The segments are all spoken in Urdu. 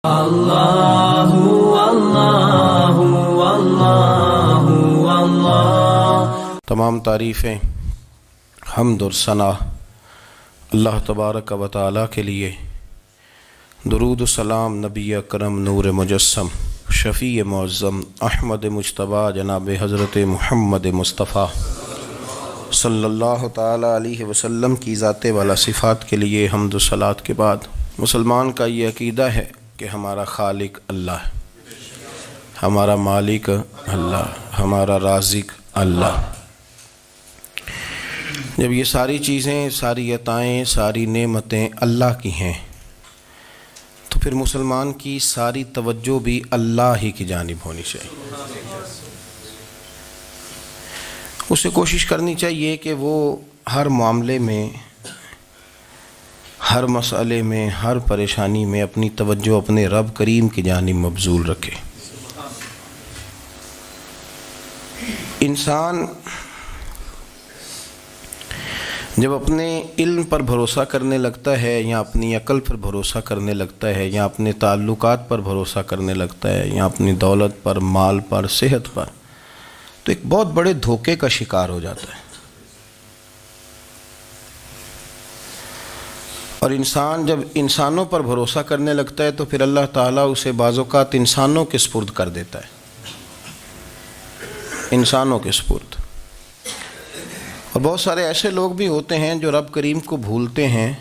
اللہ اللہ اللہ اللہ۔ تمام تعریفیں، حمد اور ثنا اللہ تبارک و تعالی کے لیے۔ درود و سلام نبی اکرم نور مجسم شفیع معظم احمد مجتبیٰ جناب حضرت محمد مصطفیٰ صلی اللہ تعالی علیہ وسلم کی ذات والا صفات کے لیے حمد و صلات کے بعد مسلمان کا یہ عقیدہ ہے کہ ہمارا خالق اللہ ہے، ہمارا مالک اللہ، ہمارا رازق اللہ۔ جب یہ ساری چیزیں، ساری عطائیں، ساری نعمتیں اللہ کی ہیں تو پھر مسلمان کی ساری توجہ بھی اللہ ہی کی جانب ہونی چاہیے۔ اسے کوشش کرنی چاہیے کہ وہ ہر معاملے میں، ہر مسئلے میں، ہر پریشانی میں اپنی توجہ اپنے رب کریم کی جانب مبذول رکھے۔ انسان جب اپنے علم پر بھروسہ کرنے لگتا ہے، یا اپنی عقل پر بھروسہ کرنے لگتا ہے، یا اپنے تعلقات پر بھروسہ کرنے لگتا ہے، یا اپنی دولت پر، مال پر، صحت پر، تو ایک بہت بڑے دھوکے کا شکار ہو جاتا ہے۔ اور انسان جب انسانوں پر بھروسہ کرنے لگتا ہے تو پھر اللہ تعالیٰ اسے بعض اوقات انسانوں کے سپرد کر دیتا ہے، انسانوں کے سپرد۔ اور بہت سارے ایسے لوگ بھی ہوتے ہیں جو رب کریم کو بھولتے ہیں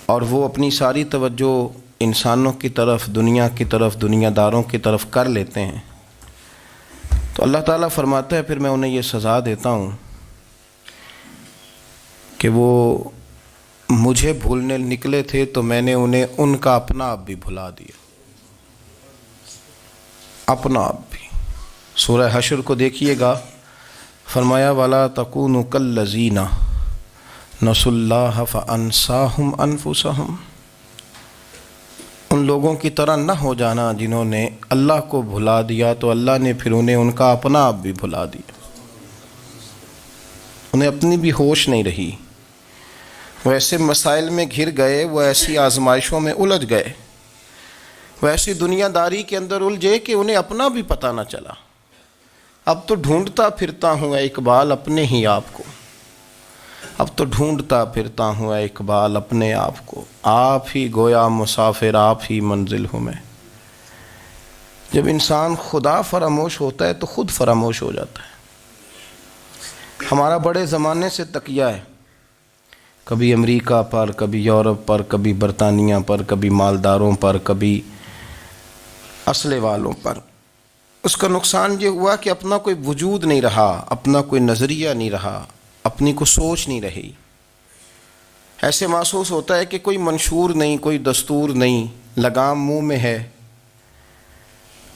اور وہ اپنی ساری توجہ انسانوں کی طرف، دنیا کی طرف، دنیا داروں کی طرف کر لیتے ہیں، تو اللہ تعالیٰ فرماتا ہے پھر میں انہیں یہ سزا دیتا ہوں کہ وہ مجھے بھولنے نکلے تھے تو میں نے انہیں ان کا اپنا آپ بھی بھلا دیا، اپنا آپ بھی۔ سورہ حشر کو دیکھیے گا، فرمایا وَلَا تَكُونُوا كَالَّذِينَ نَسُوا اللَّهَ فَأَنسَاهُمْ أَنفُسَهُمْ۔ ان لوگوں کی طرح نہ ہو جانا جنہوں نے اللہ کو بھلا دیا تو اللہ نے پھر انہیں ان کا اپنا آپ بھی بھلا دیا، انہیں اپنی بھی ہوش نہیں رہی۔ وہ ایسے مسائل میں گھر گئے، وہ ایسی آزمائشوں میں الجھ گئے، وہ ایسی دنیا داری کے اندر الجھے کہ انہیں اپنا بھی پتہ نہ چلا۔ اب تو ڈھونڈتا پھرتا ہوں اے اقبال اپنے ہی آپ کو، اب تو ڈھونڈتا پھرتا ہوں اے اقبال اپنے آپ کو، آپ ہی گویا مسافر، آپ ہی منزل ہوں میں۔ جب انسان خدا فراموش ہوتا ہے تو خود فراموش ہو جاتا ہے۔ ہمارا بڑے زمانے سے تکیہ ہے، کبھی امریکہ پر، کبھی یورپ پر، کبھی برطانیہ پر، کبھی مالداروں پر، کبھی اسلحے والوں پر۔ اس کا نقصان یہ ہوا کہ اپنا کوئی وجود نہیں رہا، اپنا کوئی نظریہ نہیں رہا، اپنی کوئی سوچ نہیں رہی۔ ایسے محسوس ہوتا ہے کہ کوئی منشور نہیں، کوئی دستور نہیں، لگام منہ میں ہے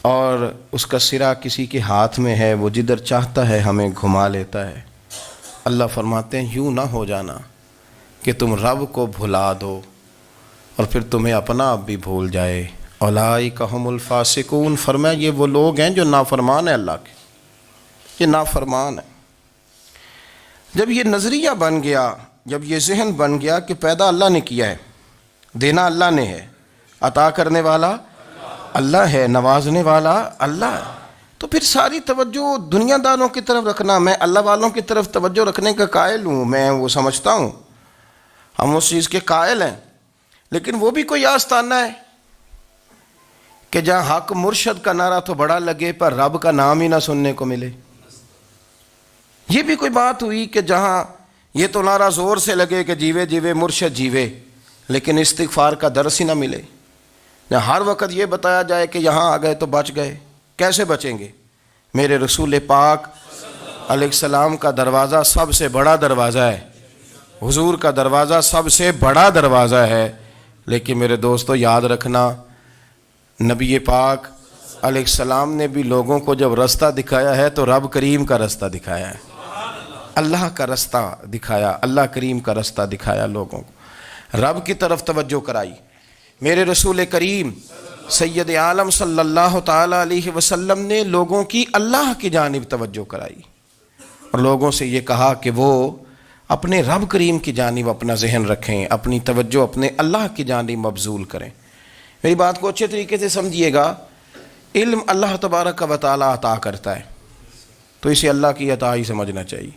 اور اس کا سرا کسی کے ہاتھ میں ہے، وہ جدھر چاہتا ہے ہمیں گھما لیتا ہے۔ اللہ فرماتے ہیں یوں نہ ہو جانا کہ تم رب کو بھلا دو اور پھر تمہیں اپنا آپ بھی بھول جائے۔ اولئک ھم الفاسقون، فرمایا یہ وہ لوگ ہیں جو نافرمان ہیں اللہ کے، یہ نافرمان ہیں۔ جب یہ نظریہ بن گیا، جب یہ ذہن بن گیا کہ پیدا اللہ نے کیا ہے، دینا اللہ نے ہے، عطا کرنے والا اللہ ہے، نوازنے والا اللہ ہے، تو پھر ساری توجہ دنیا داروں کی طرف رکھنا، میں اللہ والوں کی طرف توجہ رکھنے کا قائل ہوں، میں وہ سمجھتا ہوں، ہم اس چیز کے قائل ہیں، لیکن وہ بھی کوئی آستانہ ہے کہ جہاں حق مرشد کا نعرہ تو بڑا لگے پر رب کا نام ہی نہ سننے کو ملے۔ یہ بھی کوئی بات ہوئی کہ جہاں یہ تو نعرہ زور سے لگے کہ جیوے جیوے مرشد جیوے، لیکن استغفار کا درس ہی نہ ملے۔ جہاں ہر وقت یہ بتایا جائے کہ یہاں آ گئے تو بچ گئے، کیسے بچیں گے؟ میرے رسول پاک علیہ السلام کا دروازہ سب سے بڑا دروازہ ہے، حضور کا دروازہ سب سے بڑا دروازہ ہے، لیکن میرے دوستو یاد رکھنا، نبی پاک علیہ السلام نے بھی لوگوں کو جب رستہ دکھایا ہے تو رب کریم کا رستہ دکھایا ہے، اللہ کا رستہ دکھایا، اللہ کریم کا رستہ دکھایا، لوگوں کو رب کی طرف توجہ کرائی۔ میرے رسول کریم سید عالم صلی اللہ تعالیٰ علیہ وسلم نے لوگوں کی اللہ کی جانب توجہ کرائی اور لوگوں سے یہ کہا کہ وہ اپنے رب کریم کی جانب اپنا ذہن رکھیں، اپنی توجہ اپنے اللہ کی جانب مبذول کریں۔ میری بات کو اچھے طریقے سے سمجھیے گا، علم اللہ تبارک و تعالیٰ عطا کرتا ہے، تو اسے اللہ کی عطا ہی سمجھنا چاہیے۔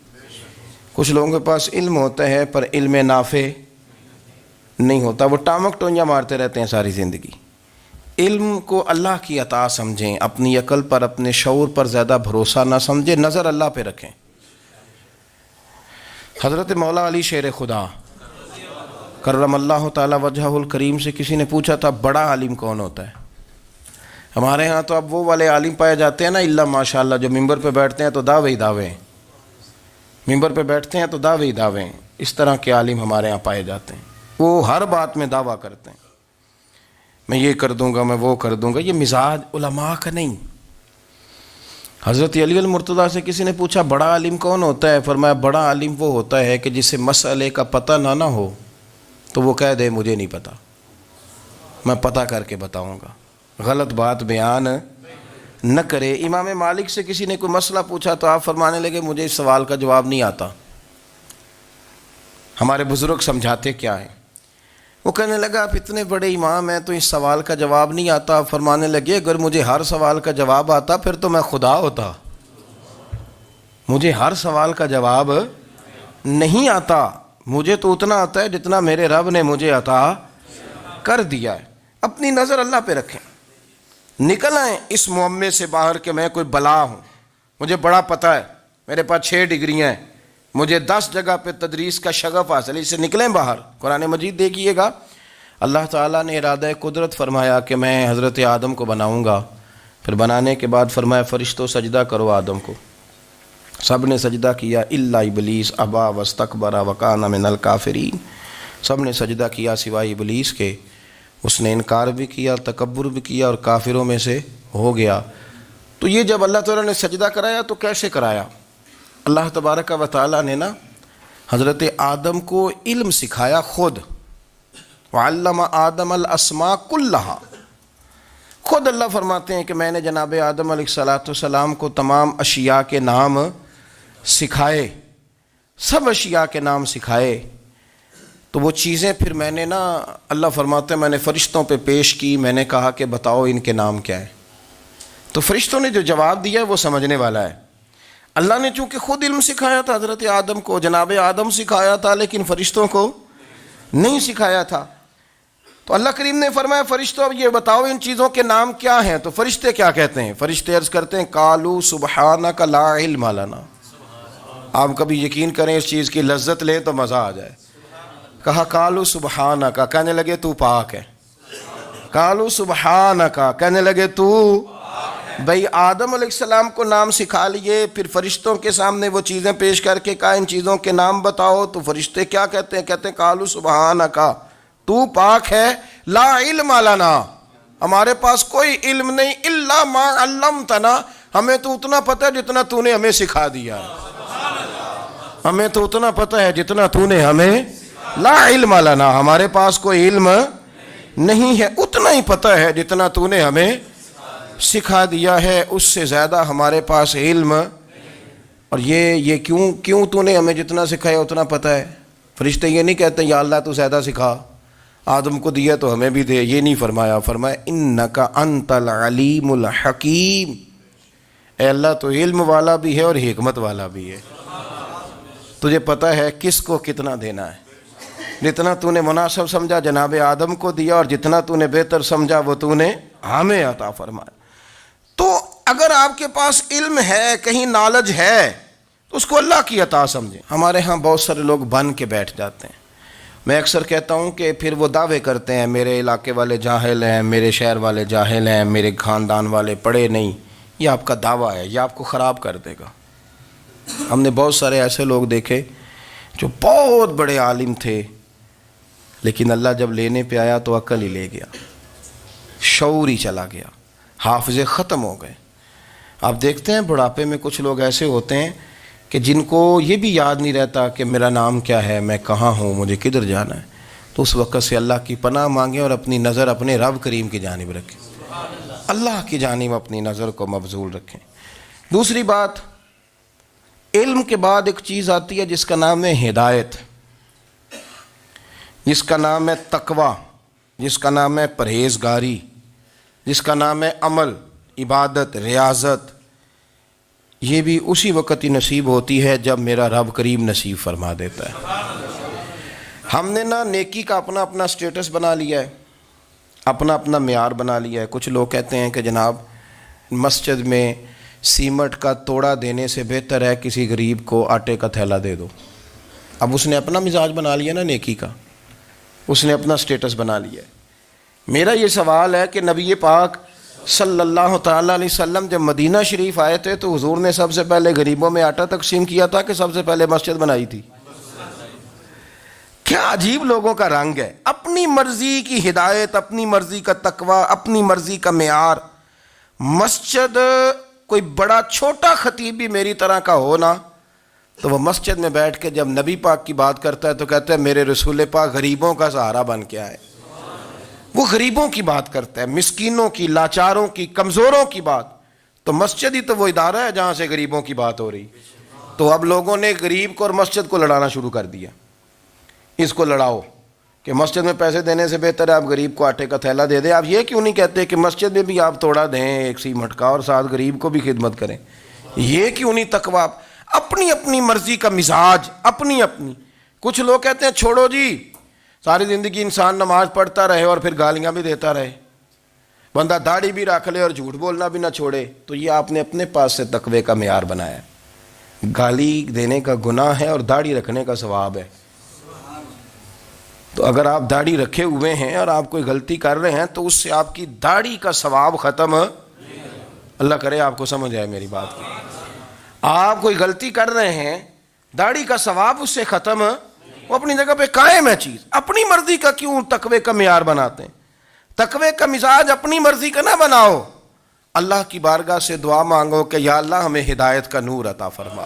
کچھ لوگوں کے پاس علم ہوتا ہے پر علم نافع نہیں ہوتا، وہ ٹامک ٹونیاں مارتے رہتے ہیں ساری زندگی۔ علم کو اللہ کی عطا سمجھیں، اپنی عقل پر اپنے شعور پر زیادہ بھروسہ نہ سمجھیں، نظر اللہ پہ رکھیں۔ حضرت مولا علی شیر خدا کرم اللہ تعالی وجہہ الکریم سے کسی نے پوچھا تھا بڑا عالم کون ہوتا ہے؟ ہمارے ہاں تو اب وہ والے عالم پائے جاتے ہیں نا، اللہ ماشاء اللہ، جو ممبر پہ بیٹھتے ہیں تو دعوے ہی دعوے، ممبر پہ بیٹھتے ہیں تو دعوے ہی دعوے، اس طرح کے عالم ہمارے ہاں پائے جاتے ہیں۔ وہ ہر بات میں دعویٰ کرتے ہیں، میں یہ کر دوں گا، میں وہ کر دوں گا۔ یہ مزاج علماء کا نہیں۔ حضرت علی المرتضیٰ سے کسی نے پوچھا بڑا عالم کون ہوتا ہے؟ فرمایا بڑا عالم وہ ہوتا ہے کہ جسے مسئلے کا پتہ نہ ہو تو وہ کہہ دے مجھے نہیں پتہ، میں پتہ کر کے بتاؤں گا، غلط بات بیان نہ کرے۔ امام مالک سے کسی نے کوئی مسئلہ پوچھا تو آپ فرمانے لگے مجھے اس سوال کا جواب نہیں آتا، ہمارے بزرگ سمجھاتے کیا ہیں؟ وہ کہنے لگا آپ اتنے بڑے امام ہیں تو اس سوال کا جواب نہیں آتا۔ آپ فرمانے لگے اگر مجھے ہر سوال کا جواب آتا پھر تو میں خدا ہوتا، مجھے ہر سوال کا جواب نہیں آتا، مجھے تو اتنا آتا ہے جتنا میرے رب نے مجھے عطا کر دیا ہے۔ اپنی نظر اللہ پہ رکھیں، نکل آئیں اس معمے سے باہر کہ میں کوئی بلا ہوں، مجھے بڑا پتہ ہے، میرے پاس 6 ڈگریاں ہیں، مجھے 10 جگہ پہ تدریس کا شغف حاصل ہے، اس سے نکلیں باہر۔ قرآن مجید دیکھیے گا، اللہ تعالیٰ نے ارادہ قدرت فرمایا کہ میں حضرت آدم کو بناؤں گا، پھر بنانے کے بعد فرمایا فرشتوں سجدہ کرو آدم کو، سب نے سجدہ کیا الا ابلیس ابا واستکبر وکان من الکافرین، سب نے سجدہ کیا سوائے ابلیس کے، اس نے انکار بھی کیا، تکبر بھی کیا اور کافروں میں سے ہو گیا۔ تو یہ جب اللہ تعالیٰ نے سجدہ کرایا تو کیسے کرایا؟ اللہ تبارک و تعالیٰ نے نا حضرت آدم کو علم سکھایا خود، وعلم آدم الاسماء کلہا، خود اللہ فرماتے ہیں کہ میں نے جناب آدم علیہ السلام کو تمام اشیاء کے نام سکھائے، سب اشیاء کے نام سکھائے۔ تو وہ چیزیں پھر میں نے نا، اللہ فرماتے ہیں میں نے فرشتوں پہ پیش کی، میں نے کہا کہ بتاؤ ان کے نام کیا ہے، تو فرشتوں نے جو جواب دیا وہ سمجھنے والا ہے۔ اللہ نے چونکہ خود علم سکھایا تھا حضرت آدم کو، جناب آدم سکھایا تھا، لیکن فرشتوں کو نہیں سکھایا تھا۔ تو اللہ کریم نے فرمایا فرشتوں اب یہ بتاؤ ان چیزوں کے نام کیا ہیں؟ تو فرشتے کیا کہتے ہیں؟ فرشتے عرض کرتے ہیں قالوا سبحانک لا علم لنا۔ آپ کبھی یقین کریں اس چیز کی لذت لیں تو مزہ آ جائے۔ کہا قالوا سبحانک، کہنے لگے تو پاک ہے، قالوا سبحانک، کہنے لگے تو، بھئی آدم علیہ السلام کو نام سکھا لیے، پھر فرشتوں کے سامنے وہ چیزیں پیش کر کے کہا ان چیزوں کے نام بتاؤ، تو فرشتے کیا کہتے ہیں؟ کہتے ہیں قالوا سبحانک، تو پاک ہے، لا علم لنا، ہمارے پاس کوئی علم نہیں، الا ما علمتنا، ہمیں تو اتنا پتہ ہے جتنا تو نے ہمیں سکھا دیا ہے، ہمیں تو اتنا پتہ ہے جتنا تو نے ہمیں، لا علم لنا، ہمارے پاس کوئی علم نہیں ہے، اتنا ہی پتہ ہے جتنا تو نے ہمیں سکھا دیا ہے، اس سے زیادہ ہمارے پاس علم۔ اور یہ کیوں تو نے ہمیں جتنا سکھایا اتنا پتہ ہے؟ فرشتے یہ نہیں کہتے یا اللہ تو زیادہ سکھا، آدم کو دیا تو ہمیں بھی دے، یہ نہیں فرمایا، فرمایا انکا انت العلیم الحکیم، اے اللہ تو علم والا بھی ہے اور حکمت والا بھی ہے، تجھے پتہ ہے کس کو کتنا دینا ہے، جتنا تو نے مناسب سمجھا جناب آدم کو دیا، اور جتنا تو نے بہتر سمجھا وہ تو نے ہمیں عطا فرمایا۔ تو اگر آپ کے پاس علم ہے، کہیں نالج ہے، تو اس کو اللہ کی عطا سمجھیں۔ ہمارے ہاں بہت سارے لوگ بن کے بیٹھ جاتے ہیں، میں اکثر کہتا ہوں کہ پھر وہ دعوے کرتے ہیں میرے علاقے والے جاہل ہیں، میرے شہر والے جاہل ہیں، میرے خاندان والے پڑھے نہیں۔ یہ آپ کا دعویٰ ہے، یہ آپ کو خراب کر دے گا۔ ہم نے بہت سارے ایسے لوگ دیکھے جو بہت بڑے عالم تھے، لیکن اللہ جب لینے پہ آیا تو عقل ہی لے گیا، شعور ہی چلا گیا، حافظے ختم ہو گئے۔ آپ دیکھتے ہیں بڑھاپے میں کچھ لوگ ایسے ہوتے ہیں کہ جن کو یہ بھی یاد نہیں رہتا کہ میرا نام کیا ہے، میں کہاں ہوں، مجھے کدھر جانا ہے۔ تو اس وقت سے اللہ کی پناہ مانگیں اور اپنی نظر اپنے رب کریم کی جانب رکھیں، اللہ کی جانب اپنی نظر کو مبذول رکھیں۔ دوسری بات، علم کے بعد ایک چیز آتی ہے جس کا نام ہے ہدایت، جس کا نام ہے تقویٰ، جس کا نام ہے پرہیزگاری، جس کا نام ہے عمل، عبادت، ریاضت، یہ بھی اسی وقت ہی نصیب ہوتی ہے جب میرا رب کریم نصیب فرما دیتا ہے۔ ہم نے نا نیکی کا اپنا اپنا سٹیٹس بنا لیا ہے، اپنا اپنا معیار بنا لیا ہے۔ کچھ لوگ کہتے ہیں کہ جناب مسجد میں سیمٹ کا توڑا دینے سے بہتر ہے کسی غریب کو آٹے کا تھیلا دے دو۔ اب اس نے اپنا مزاج بنا لیا نا نیکی کا، اس نے اپنا سٹیٹس بنا لیا ہے۔ میرا یہ سوال ہے کہ نبی پاک صلی اللہ تعالیٰ علیہ وسلم جب مدینہ شریف آئے تھے تو حضور نے سب سے پہلے غریبوں میں آٹا تقسیم کیا تھا کہ سب سے پہلے مسجد بنائی تھی؟ کیا عجیب لوگوں کا رنگ ہے، اپنی مرضی کی ہدایت، اپنی مرضی کا تقوی، اپنی مرضی کا معیار۔ مسجد کوئی بڑا چھوٹا خطیب بھی میری طرح کا ہو نا تو وہ مسجد میں بیٹھ کے جب نبی پاک کی بات کرتا ہے تو کہتا ہے میرے رسول پاک غریبوں کا سہارا بن کے آئے۔ وہ غریبوں کی بات کرتا ہے، مسکینوں کی، لاچاروں کی، کمزوروں کی بات۔ تو مسجد ہی تو وہ ادارہ ہے جہاں سے غریبوں کی بات ہو رہی۔ تو اب لوگوں نے غریب کو اور مسجد کو لڑانا شروع کر دیا، اس کو لڑاؤ کہ مسجد میں پیسے دینے سے بہتر ہے آپ غریب کو آٹے کا تھیلا دے دیں۔ آپ یہ کیوں نہیں کہتے کہ مسجد میں بھی آپ توڑا دیں ایک سیمٹ کا اور ساتھ غریب کو بھی خدمت کریں؟ یہ کیوں نہیں تقویٰ؟ اپنی اپنی مرضی کا مزاج، اپنی اپنی۔ کچھ لوگ کہتے ہیں چھوڑو جی، ساری زندگی انسان نماز پڑھتا رہے اور پھر گالیاں بھی دیتا رہے، بندہ داڑھی بھی رکھ لے اور جھوٹ بولنا بھی نہ چھوڑے، تو یہ آپ نے اپنے پاس سے تقوی کا معیار بنایا ہے۔ گالی دینے کا گناہ ہے اور داڑھی رکھنے کا ثواب ہے۔ تو اگر آپ داڑھی رکھے ہوئے ہیں اور آپ کوئی غلطی کر رہے ہیں تو اس سے آپ کی داڑھی کا ثواب ختم، اللہ کرے آپ کو سمجھ آئے میری بات کی۔ آپ کوئی غلطی کر رہے ہیں، داڑھی کا ثواب اس سے ختم، وہ اپنی جگہ پہ قائم ہے چیز۔ اپنی مرضی کا کیوں تقوی کا معیار بناتے ہیں؟ تقوی کا مزاج اپنی مرضی کا نہ بناؤ، اللہ کی بارگاہ سے دعا مانگو کہ یا اللہ ہمیں ہدایت کا نور عطا فرما،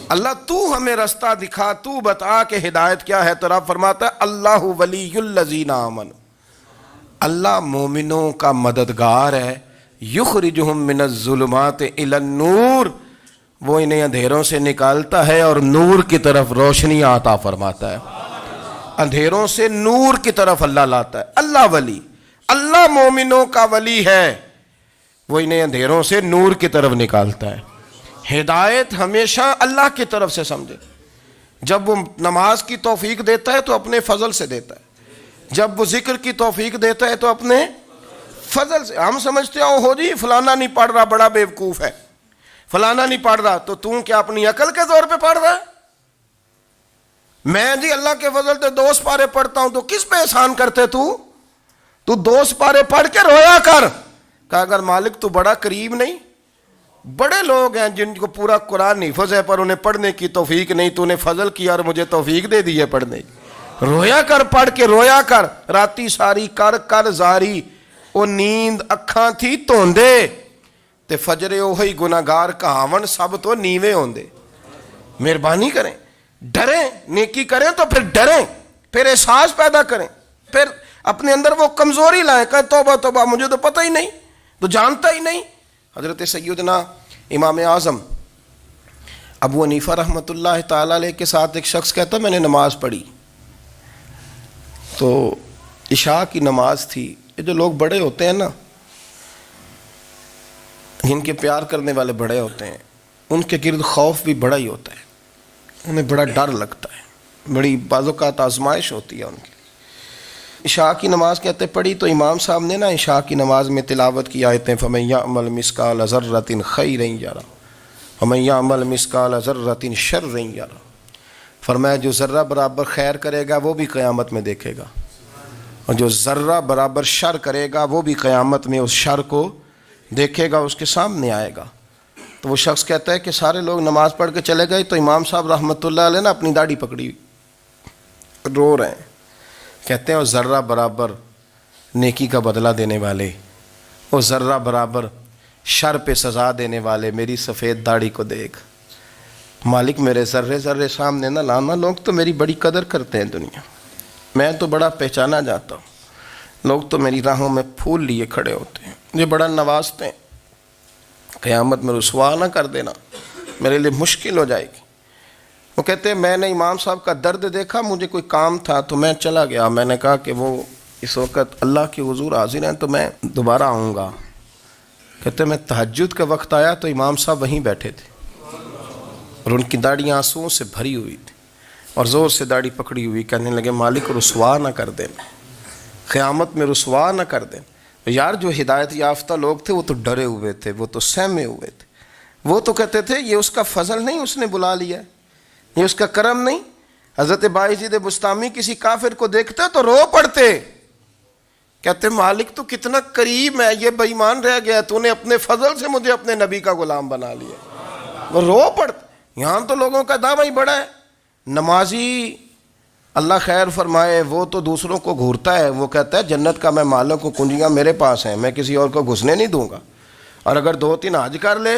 اللہ تو ہمیں رستہ دکھا، تو بتا کہ ہدایت کیا ہے۔ تو رب فرماتا ہے اللہ ولی الذین آمنوا، اللہ مومنوں کا مددگار ہے، یخرجہم من الظلمات الی النور، وہ انہیں اندھیروں سے نکالتا ہے اور نور کی طرف روشنی عطا فرماتا ہے۔ اندھیروں سے نور کی طرف اللہ لاتا ہے۔ اللہ ولی، اللہ مومنوں کا ولی ہے، وہ انہیں اندھیروں سے نور کی طرف نکالتا ہے۔ ہدایت ہمیشہ اللہ کی طرف سے سمجھے۔ جب وہ نماز کی توفیق دیتا ہے تو اپنے فضل سے دیتا ہے، جب وہ ذکر کی توفیق دیتا ہے تو اپنے فضل سے۔ ہم سمجھتے ہیں ہو جی فلانا نہیں پڑھ رہا بڑا بیوقوف ہے، فلانا نہیں پڑھ رہا، تو تم کیا اپنی عقل کے زور پہ پڑھ رہا ہے؟ میں جی اللہ کے فضل سے 2 سپارے پڑھتا ہوں، تو کس پہ احسان کرتے تو 2 سپارے پڑھ کے رویا کر۔ کہا اگر مالک تو بڑا قریب نہیں، بڑے لوگ ہیں جن کو پورا قرآن حفظ ہے پر انہیں پڑھنے کی توفیق نہیں، تو انہیں فضل کیا اور مجھے توفیق دے دی ہے پڑھنے کی۔ رویا کر، پڑھ کے رویا کر، راتی ساری کر کر زاری، او نیند اکھاں تھی توندے تے فجرے اوہی گناہگار کہاون سب تو نیوے ہوندے۔ مہربانی کریں، ڈریں، نیکی کریں تو پھر ڈریں، پھر احساس پیدا کریں، پھر اپنے اندر وہ کمزوری لائیں، کہیں توبہ توبہ مجھے تو پتہ ہی نہیں، تو جانتا ہی نہیں۔ حضرت سیدنا امام اعظم ابو حنیفہ رحمۃ اللہ تعالیٰ علیہ کے ساتھ ایک شخص کہتا میں نے نماز پڑھی، تو عشاء کی نماز تھی۔ یہ جو لوگ بڑے ہوتے ہیں نا، جن کے پیار کرنے والے بڑے ہوتے ہیں، ان کے گرد خوف بھی بڑا ہی ہوتا ہے، انہیں بڑا ڈر لگتا ہے، بڑی بعض اوقات آزمائش ہوتی ہے ان کی۔ عشاء کی نماز کہتے پڑھی تو امام صاحب نے نا عشاء کی نماز میں تلاوت کی آیتیں فَمَن يَعْمَلْ مِثْقَالَ ذَرَّةٍ خَيْرًا يَرَهُ وَمَن يَعْمَلْ مِثْقَالَ ذَرَّةٍ شَرًّا يَرَهُ، فرمایا جو ذرہ برابر خیر کرے گا وہ بھی قیامت میں دیکھے گا، اور جو ذرہ برابر شر کرے گا وہ بھی قیامت میں اس شر کو دیکھے گا، اس کے سامنے آئے گا۔ تو وہ شخص کہتا ہے کہ سارے لوگ نماز پڑھ کے چلے گئے تو امام صاحب رحمۃ اللہ علیہ نے اپنی داڑھی پکڑی، رو رہے ہیں، کہتے ہیں وہ ذرہ برابر نیکی کا بدلہ دینے والے، وہ ذرہ برابر شر پہ سزا دینے والے میری سفید داڑھی کو دیکھ، مالک میرے ذرے ذرے سامنے نہ لانا، لوگ تو میری بڑی قدر کرتے ہیں دنیا، میں تو بڑا پہچانا جاتا ہوں، لوگ تو میری راہوں میں پھول لیے کھڑے ہوتے ہیں، مجھے بڑا نوازتے ہیں، قیامت میں رسوا نہ کر دینا، میرے لیے مشکل ہو جائے گی۔ وہ کہتے ہیں میں نے امام صاحب کا درد دیکھا، مجھے کوئی کام تھا تو میں چلا گیا، میں نے کہا کہ وہ اس وقت اللہ کے حضور حاضر ہیں تو میں دوبارہ آؤں گا. کہتے میں تہجد کا وقت آیا تو امام صاحب وہیں بیٹھے تھے اور ان کی داڑھی آنسوؤں سے بھری ہوئی تھی اور زور سے داڑھی پکڑی ہوئی. کہنے لگے مالک رسوا نہ کر دینا, قیامت میں رسوا نہ کر دینا. یار جو ہدایت یافتہ لوگ تھے وہ تو ڈرے ہوئے تھے, وہ تو سہمے ہوئے تھے. وہ تو کہتے تھے یہ اس کا فضل نہیں, اس نے بلا لیا, یہ اس کا کرم نہیں. حضرت باعزید بستامی کسی کافر کو دیکھتے تو رو پڑتے, کہتے مالک تو کتنا قریب ہے, یہ بے ایمان رہ گیا, تو نے اپنے فضل سے مجھے اپنے نبی کا غلام بنا لیا. وہ رو پڑتے. یہاں تو لوگوں کا دعویٰ ہی بڑا ہے. نمازی اللہ خیر فرمائے وہ تو دوسروں کو گھورتا ہے, وہ کہتا ہے جنت کا میں مالک ہوں, کنجیاں میرے پاس ہیں, میں کسی اور کو گھسنے نہیں دوں گا. اور اگر 2-3 حج کر لے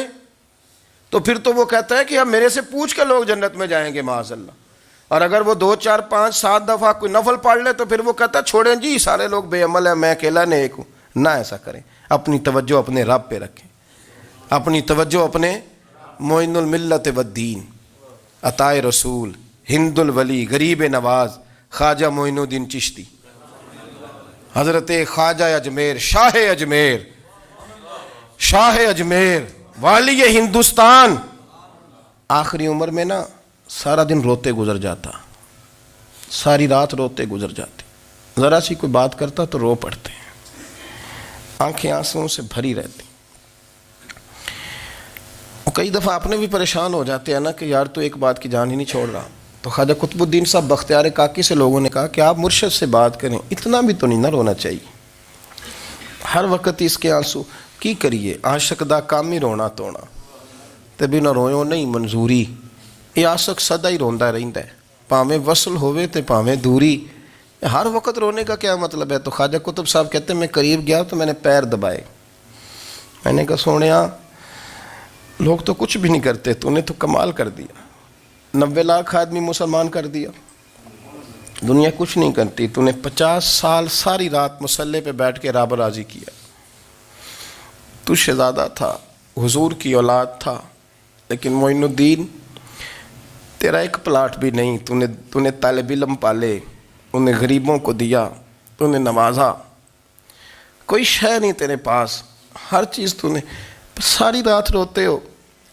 تو پھر تو وہ کہتا ہے کہ اب میرے سے پوچھ کے لوگ جنت میں جائیں گے معاذ اللہ. اور اگر وہ 2 4 5 7 دفعہ کوئی نفل پڑھ لے تو پھر وہ کہتا ہے چھوڑیں جی سارے لوگ بے عمل ہیں, میں اکیلا نیک ہوں. نہ ایسا کریں, اپنی توجہ اپنے رب پہ رکھیں, اپنی توجہ اپنے معین الملت والدین, عطائے رسول, ہند الولی, غریب نواز, خواجہ معین الدین چشتی, حضرت خواجہ اجمیر, شاہ اجمیر, والی ہندوستان. آخری عمر میں نا سارا دن روتے گزر جاتا, ساری رات روتے گزر جاتے, ذرا سی کوئی بات کرتا تو رو پڑتے, آنکھیں آنسوؤں سے بھری رہتی. کئی دفعہ اپنے بھی پریشان ہو جاتے ہیں نا کہ یار تو ایک بات کی جان ہی نہیں چھوڑ رہا. تو خواجہ قطب الدین صاحب بختیار کاکی سے لوگوں نے کہا کہ آپ مرشد سے بات کریں, اتنا بھی تو نہیں نہ رونا چاہیے, ہر وقت اس کے آنسو کی کریے. عاشق دا کام ہی رونا تونا, تبھی نہ رویو نہیں منظوری. یہ عاشق سدا ہی روندا رہندا ہے, پاویں وصل ہوئے تے پاویں دوری. ہر وقت رونے کا کیا مطلب ہے؟ تو خواجہ قطب صاحب کہتے ہیں میں قریب گیا تو میں نے پیر دبائے, میں نے کہا سونیا لوگ تو کچھ بھی نہیں کرتے, تو نے تو کمال کر دیا. 90 لاکھ آدمی مسلمان کر دیا, دنیا کچھ نہیں کرتی. تو نے 50 سال ساری رات مصلے پہ بیٹھ کے رب راضی کیا. تو شہزادہ تھا, حضور کی اولاد تھا, لیکن معین الدین تیرا ایک پلاٹ بھی نہیں. تو نے طالب علم پالے, انہیں غریبوں کو دیا, تو نے نوازا, کوئی شے نہیں تیرے پاس, ہر چیز تو نے. ساری رات روتے ہو,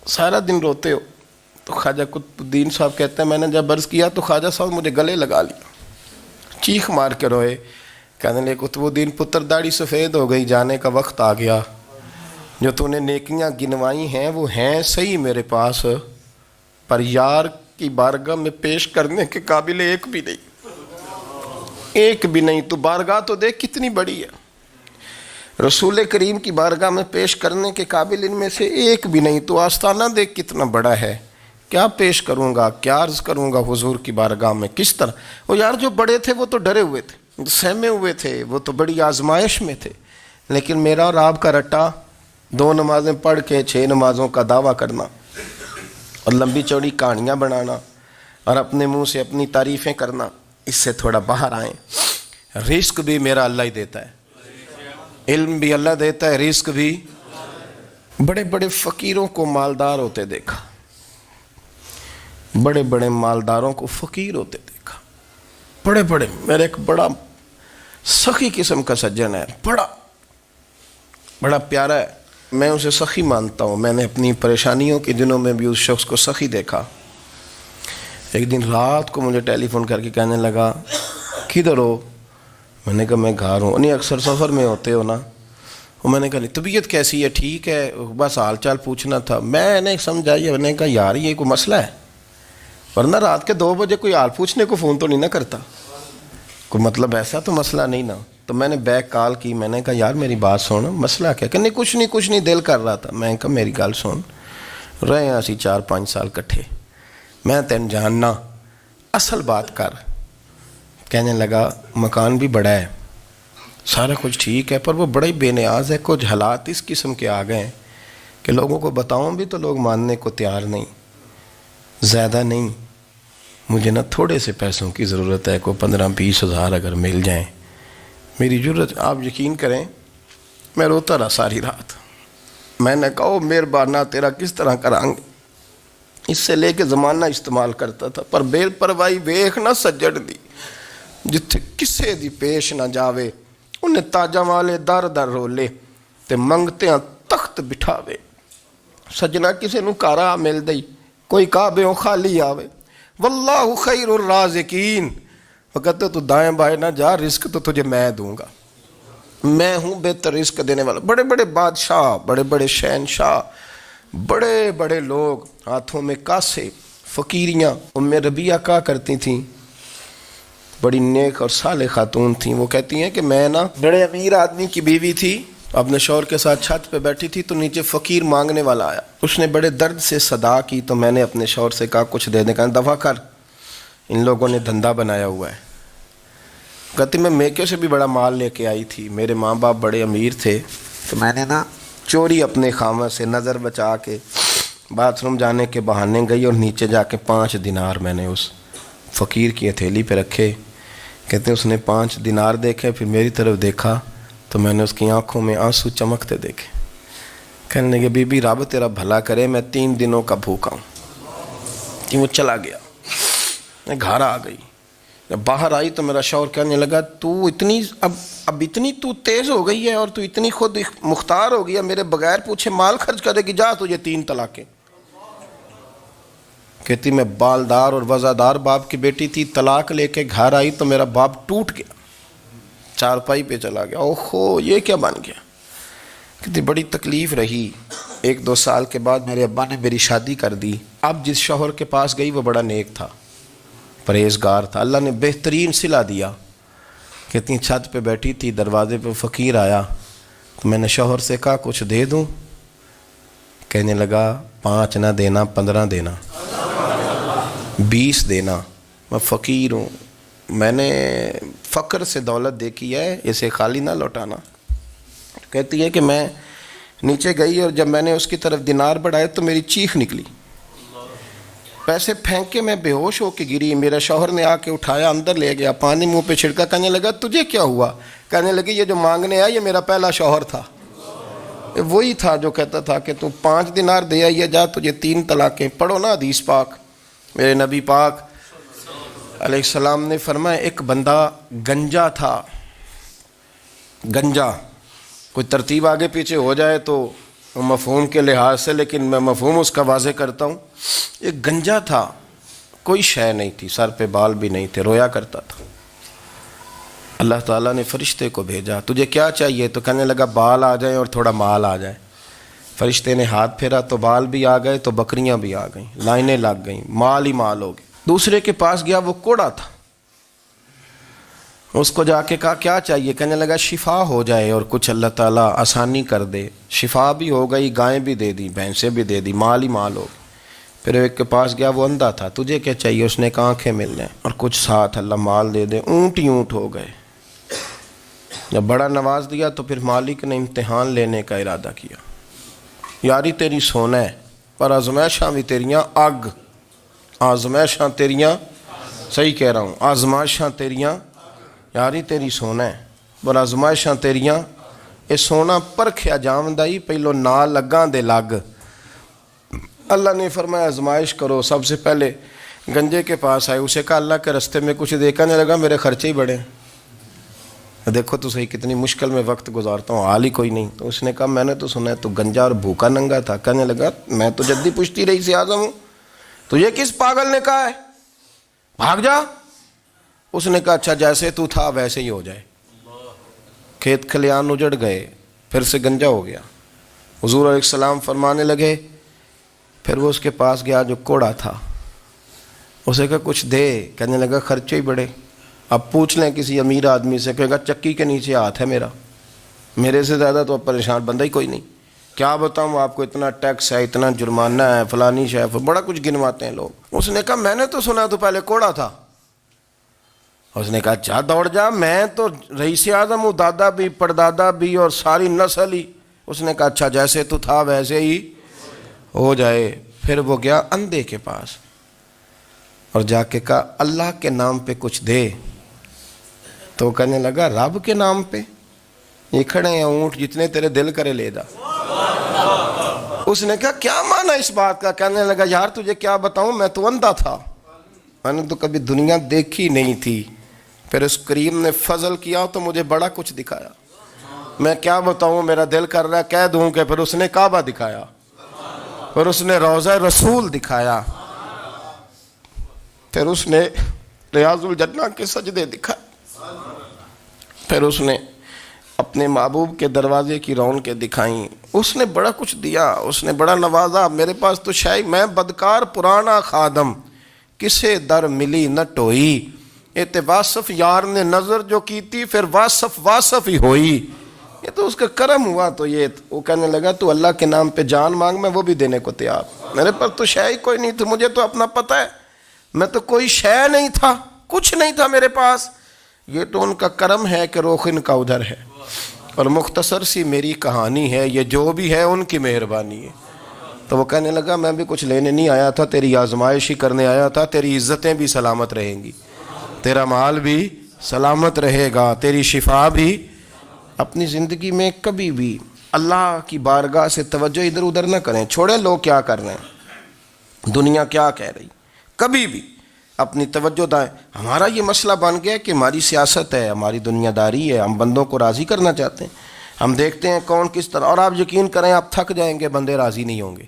سارا دن روتے ہو. تو خواجہ قطب الدین صاحب کہتے ہیں میں نے جب عرض کیا تو خواجہ صاحب مجھے گلے لگا لیا, چیخ مار کے روئے. کہنے لگے قطب الدین پتر داڑھی سفید ہو گئی, جانے کا وقت آ گیا. جو تو نے نیکیاں گنوائی ہیں وہ ہیں صحیح میرے پاس, پر یار کی بارگاہ میں پیش کرنے کے قابل ایک بھی نہیں. تو بارگاہ تو دیکھ کتنی بڑی ہے, رسول کریم کی بارگاہ میں پیش کرنے کے قابل ان میں سے ایک بھی نہیں. تو آستانہ دیکھ کتنا بڑا ہے, کیا پیش کروں گا, کیا عرض کروں گا حضور کی بارگاہ میں, کس طرح. وہ یار جو بڑے تھے وہ تو ڈرے ہوئے تھے, سہمے ہوئے تھے, وہ تو بڑی آزمائش میں تھے. لیکن میرا اور آپ کا رٹا 2 نمازیں پڑھ کے 6 نمازوں کا دعویٰ کرنا اور لمبی چوڑی کہانیاں بنانا اور اپنے منہ سے اپنی تعریفیں کرنا, اس سے تھوڑا باہر آئیں. رزق بھی میرا اللہ ہی دیتا ہے, علم بھی اللہ دیتا ہے, رزق بھی. بڑے بڑے فقیروں کو مالدار ہوتے دیکھا, بڑے بڑے مالداروں کو فقیر ہوتے دیکھا. بڑے بڑے, میرے ایک بڑا سخی قسم کا سجن ہے, بڑا پیارا ہے, میں اسے سخی مانتا ہوں. میں نے اپنی پریشانیوں کے دنوں میں بھی اس شخص کو سخی دیکھا. ایک دن رات کو مجھے ٹیلی فون کر کے کہنے لگا کدھر ہو؟ میں نے کہا میں گھر ہوں. نہیں اکثر سفر میں ہوتے ہو نا؟ میں نے کہا طبیعت کیسی ہے؟ ٹھیک ہے, بس حال چال پوچھنا تھا. میں نے سمجھائی, میں نے کہا یار یہ کوئی مسئلہ ہے, ورنہ رات کے 2 بجے کوئی حال پوچھنے کو فون تو نہیں نہ کرتا, کوئی مطلب ایسا تو مسئلہ نہیں نا. تو میں نے بیک کال کی, میں نے کہا یار میری بات سن, مسئلہ کیا؟ کہ نہیں کچھ نہیں دل کر رہا تھا. میں نے کہا میری گل سن, رہے ہیں اسی 4-5 سال کٹھے, میں تین جاننا, اصل بات کر. کہنے لگا مکان بھی بڑا ہے, سارا کچھ ٹھیک ہے, پر وہ بڑا ہی بے نیاز ہے. کچھ حالات اس قسم کے آ گئے ہیں کہ لوگوں کو بتاؤں بھی تو لوگ ماننے کو تیار نہیں. زیادہ نہیں, مجھے نا تھوڑے سے پیسوں کی ضرورت ہے, کوئی 15-20 ہزار اگر مل جائیں میری ضرورت. آپ یقین کریں میں روتا رہا ساری رات. میں نے کہا مہربانہ تیرا کس طرح کریں گے. اس سے لے کے زمانہ استعمال کرتا تھا, پر بے پرواہی ویخ نہ سجڑ دی, جتھے کسے دی پیش نہ جاوے انہیں تاجا والے در در رولے تے منگتے ہیں تخت بٹھاوے. سجنا کسی نو کارا مل دئی کوئی کعبے خالی آوے. واللہ خیر الرازقین. وہ کہتے تو دائیں بائیں نہ جا، رزق تو تجھے میں دوں گا، میں ہوں بہتر رزق دینے والا. بڑے بڑے بادشاہ، بڑے بڑے شہنشاہ، بڑے بڑے لوگ، ہاتھوں میں کاسے، فقیریاں. ام ربیعہ کہا کرتی تھیں، بڑی نیک اور صالح خاتون تھیں. وہ کہتی ہیں کہ میں نا بڑے امیر آدمی کی بیوی تھی، اپنے شوہر کے ساتھ چھت پہ بیٹھی تھی تو نیچے فقیر مانگنے والا آیا. اس نے بڑے درد سے صدا کی تو میں نے اپنے شوہر سے کہا کچھ دے دیں. کہا دفع کر، ان لوگوں نے دھندا بنایا ہوا ہے. کہتی میں میکے سے بھی بڑا مال لے کے آئی تھی، میرے ماں باپ بڑے امیر تھے تو میں نے نا چوری اپنے خامہ سے نظر بچا کے باتھ روم جانے کے بہانے گئی اور نیچے جا کے 5 دینار میں نے اس فقیر کی ہتھیلی پہ رکھے. کہتے ہیں اس نے 5 دینار دیکھے، پھر میری طرف دیکھا تو میں نے اس کی آنکھوں میں آنسو چمکتے دیکھے. کہنے لگے بی بی رب تیرا بھلا کرے، میں 3 دنوں کا بھوکا ہوں. کہ وہ چلا گیا. میں گھر آ گئی، جب باہر آئی تو میرا شوہر کہنے لگا تو اتنی اب اتنی تو تیز ہو گئی ہے اور تو اتنی خود مختار ہو گئی ہے، میرے بغیر پوچھے مال خرچ کرے گی، جا تجھے 3 طلاقیں. کہتی میں بالدار اور وزادار باپ کی بیٹی تھی، طلاق لے کے گھر آئی تو میرا باپ ٹوٹ گیا، چارپائی پہ چلا گیا. اوہو یہ کیا بن گیا. کہتی بڑی تکلیف رہی. 1-2 سال کے بعد میرے ابا نے میری شادی کر دی. اب جس شوہر کے پاس گئی وہ بڑا نیک تھا، پرہیزگار تھا، اللہ نے بہترین صلہ دیا. کہتی چھت پہ بیٹھی تھی، دروازے پہ فقیر آیا تو میں نے شوہر سے کہا کچھ دے دوں. کہنے لگا 5 نہ دینا، 15 دینا، 20 دینا. میں فقیر ہوں، میں نے فقر سے دولت دیکھی ہے، اسے خالی نہ لوٹانا. کہتی ہے کہ میں نیچے گئی اور جب میں نے اس کی طرف دینار بڑھائے تو میری چیخ نکلی، پیسے پھینک کے میں بے ہوش ہو کے گری. میرا شوہر نے آ کے اٹھایا، اندر لے گیا، پانی منہ پہ چھڑکا. کہنے لگا تجھے کیا ہوا. کہنے لگی یہ جو مانگنے آیا یہ میرا پہلا شوہر تھا، وہی تھا جو کہتا تھا کہ تو 5 دینار دے آئیے، جا تجھے 3 طلاقیں. پڑھو نا حدیث پاک. میرے نبی پاک علیہ السلام نے فرمایا ایک بندہ گنجا تھا. گنجا کوئی ترتیب آگے پیچھے ہو جائے تو مفہوم کے لحاظ سے، لیکن میں مفہوم اس کا واضح کرتا ہوں. ایک گنجا تھا، کوئی شے نہیں تھی، سر پہ بال بھی نہیں تھے، رویا کرتا تھا. اللہ تعالیٰ نے فرشتے کو بھیجا، تجھے کیا چاہیے. تو کہنے لگا بال آ جائیں اور تھوڑا مال آ جائے. فرشتے نے ہاتھ پھیرا تو بال بھی آ گئے تو بکریاں بھی آ گئیں، لائنیں لگ گئیں، مال ہی مال ہو گئے. دوسرے کے پاس گیا، وہ کوڑا تھا. اس کو جا کے کہا کیا چاہیے. کہنے لگا شفا ہو جائے اور کچھ اللہ تعالیٰ آسانی کر دے. شفا بھی ہو گئی، گائیں بھی دے دی، بھینسیں بھی دے دی، مال ہی مال ہو گئی. پھر ایک کے پاس گیا، وہ اندھا تھا. تجھے کیا چاہیے. اس نے کہا آنکھیں مل جائیں اور کچھ ساتھ اللہ مال دے دے. اونٹ ہی اونٹ ہو گئے. جب بڑا نواز دیا تو پھر مالک نے امتحان لینے کا ارادہ کیا. یاری تیری سونا ہے پر آزمائشاں بھی تیریاں اگ. آزمائشاں تیریاں، صحیح کہہ رہا ہوں، آزمائشاں تیریاں. یاری تیری سونا ہے پر آزمائشاں تیریاں. یہ سونا پرکھیا جامدائی پہلو نال لگاں دے لگ. اللہ نے فرمایا آزمائش کرو. سب سے پہلے گنجے کے پاس آئے، اسے کہا اللہ کے رستے میں کچھ دیکھا. نہیں لگا میرے خرچے ہی بڑے، دیکھو تو صحیح کتنی مشکل میں وقت گزارتا ہوں، حال ہی کوئی نہیں. تو اس نے کہا میں نے تو سنا ہے تو گنجا اور بھوکا ننگا تھا. کہنے لگا میں تو جدی پشتی رئیس اعظم ہوں، تو یہ کس پاگل نے کہا ہے بھاگ جا. اس نے کہا اچھا جیسے تو تھا ویسے ہی ہو جائے. کھیت کھلیان اجڑ گئے، پھر سے گنجا ہو گیا. حضور علیہ السلام فرمانے لگے. پھر وہ اس کے پاس گیا جو کوڑا تھا، اسے کہا کچھ دے. کہنے لگا خرچے ہی بڑے. اب پوچھ لیں کسی امیر آدمی سے، کہے گا چکی کے نیچے ہاتھ ہے میرا، میرے سے زیادہ تو اب پریشان بندہ ہی کوئی نہیں. کیا بتاؤں آپ کو، اتنا ٹیکس ہے، اتنا جرمانہ ہے، فلانی شے، بڑا کچھ گنواتے ہیں لوگ. اس نے کہا میں نے تو سنا تو پہلے کوڑا تھا. اس نے کہا جا دوڑ جا، میں تو رئیس اعظم ہوں، دادا بھی پردادا بھی اور ساری نسل ہی. اس نے کہا اچھا جیسے تو تھا ویسے ہی ہو جائے. پھر وہ گیا اندھے کے پاس اور جا کے کہا اللہ کے نام پہ کچھ دے. تو کہنے لگا رب کے نام پہ؟ یہ کھڑے ہیں اونٹ، جتنے تیرے دل کرے لے جا. اس نے کہا کیا معنی اس بات کا. کہنے لگا یار تجھے کیا بتاؤں، میں تو اندھا تھا، میں نے تو کبھی دنیا دیکھی نہیں تھی. پھر اس کریم نے فضل کیا تو مجھے بڑا کچھ دکھایا. میں کیا بتاؤں, میرا دل کر رہا ہے کہہ دوں کہ پھر اس نے کعبہ دکھایا, پھر اس نے روضہ رسول دکھایا, پھر اس نے ریاض الجنہ کے سجدے دکھائے, پھر اس نے اپنے محبوب کے دروازے کی رونقیں دکھائیں. اس نے بڑا کچھ دیا, اس نے بڑا نوازا. میرے پاس تو شاید میں بدکار پرانا خادم, کسے در ملی نہ ٹوئی, اے واصف یار نے نظر جو کی تھی پھر واصف ہی ہوئی. یہ تو اس کا کرم ہوا. تو یہ وہ کہنے لگا تو اللہ کے نام پہ جان مانگ, میں وہ بھی دینے کو تیار. میرے پاس تو شے کوئی نہیں تھی, مجھے تو اپنا پتہ ہے, میں تو کوئی شے نہیں تھا, کچھ نہیں تھا میرے پاس. یہ تو ان کا کرم ہے کہ رخ ان کا ادھر ہے, اور مختصر سی میری کہانی ہے, یہ جو بھی ہے ان کی مہربانی ہے. تو وہ کہنے لگا میں بھی کچھ لینے نہیں آیا تھا, تیری آزمائش ہی کرنے آیا تھا. تیری عزتیں بھی سلامت رہیں گی, تیرا مال بھی سلامت رہے گا, تیری شفا بھی. اپنی زندگی میں کبھی بھی اللہ کی بارگاہ سے توجہ ادھر ادھر نہ کریں. چھوڑیں لوگ کیا کر رہے ہیں, دنیا کیا کہہ رہی, کبھی بھی اپنی توجہ دائیں. ہمارا یہ مسئلہ بن گیا کہ ہماری سیاست ہے, ہماری دنیا داری ہے, ہم بندوں کو راضی کرنا چاہتے ہیں. ہم دیکھتے ہیں کون کس طرح, اور آپ یقین کریں آپ تھک جائیں گے, بندے راضی نہیں ہوں گے,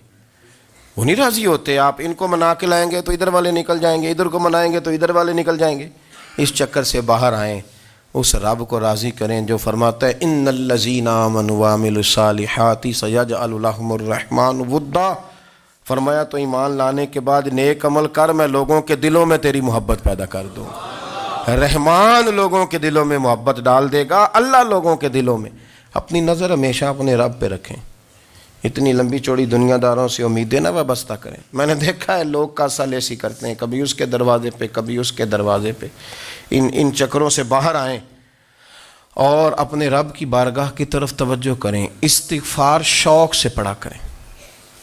وہ نہیں راضی ہوتے. آپ ان کو منا کے لائیں گے تو ادھر والے نکل جائیں گے, ادھر کو منائیں گے تو ادھر والے نکل جائیں گے. اس چکر سے باہر آئیں, اس رب کو راضی کریں جو فرماتا ہے ان الذین آمنوا وعملوا الصالحات سیجعل لهم الرحمن ودا. فرمایا تو ایمان لانے کے بعد نیک عمل کر, میں لوگوں کے دلوں میں تیری محبت پیدا کر دوں. رحمان لوگوں کے دلوں میں محبت ڈال دے گا, اللہ لوگوں کے دلوں میں. اپنی نظر ہمیشہ اپنے رب پہ رکھیں. اتنی لمبی چوڑی دنیا داروں سے امیدیں نہ وابستہ کریں. میں نے دیکھا ہے لوگ کا سالیسی کرتے ہیں, کبھی اس کے دروازے پہ کبھی اس کے دروازے پہ. ان چکروں سے باہر آئیں اور اپنے رب کی بارگاہ کی طرف توجہ کریں. استغفار شوق سے پڑھا کریں,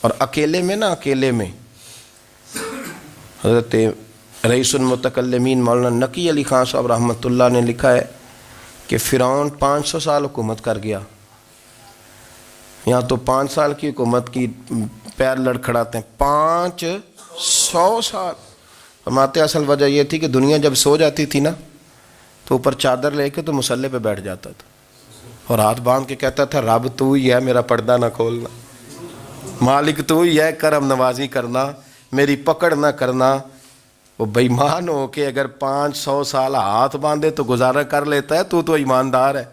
اور اکیلے میں نا, اکیلے میں. حضرت رئیس المتکلمین مولانا نقی علی خان صاحب رحمۃ اللہ نے لکھا ہے کہ فرعون 500 سال حکومت کر گیا. یہاں تو 5 سال کی حکومت کی پیر لڑکھڑاتے ہیں, 500 سال. فرماتے اصل وجہ یہ تھی کہ دنیا جب سو جاتی تھی نا تو اوپر چادر لے کے تو مصلے پہ بیٹھ جاتا تھا, اور ہاتھ باندھ کے کہتا تھا رب تو ہی ہے, میرا پردہ نہ کھولنا, مالک تو ہی ہے, کرم نوازی کرنا, میری پکڑ نہ کرنا. وہ بے ایمان ہو کے اگر 500 سال ہاتھ باندھے تو گزارا کر لیتا ہے, تو ایماندار ہے.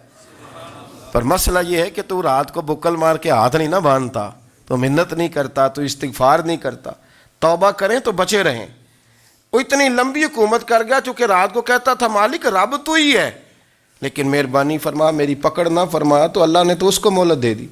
پر مسئلہ یہ ہے کہ تو رات کو بکل مار کے ہاتھ نہیں نہ باندھتا, تو منت نہیں کرتا, تو استغفار نہیں کرتا. توبہ کریں تو بچے رہیں. وہ اتنی لمبی حکومت کر گیا چونکہ رات کو کہتا تھا مالک رب تو ہی ہے, لیکن مہربانی فرما, میری پکڑ نہ فرما, تو اللہ نے تو اس کو مہلت دے دی.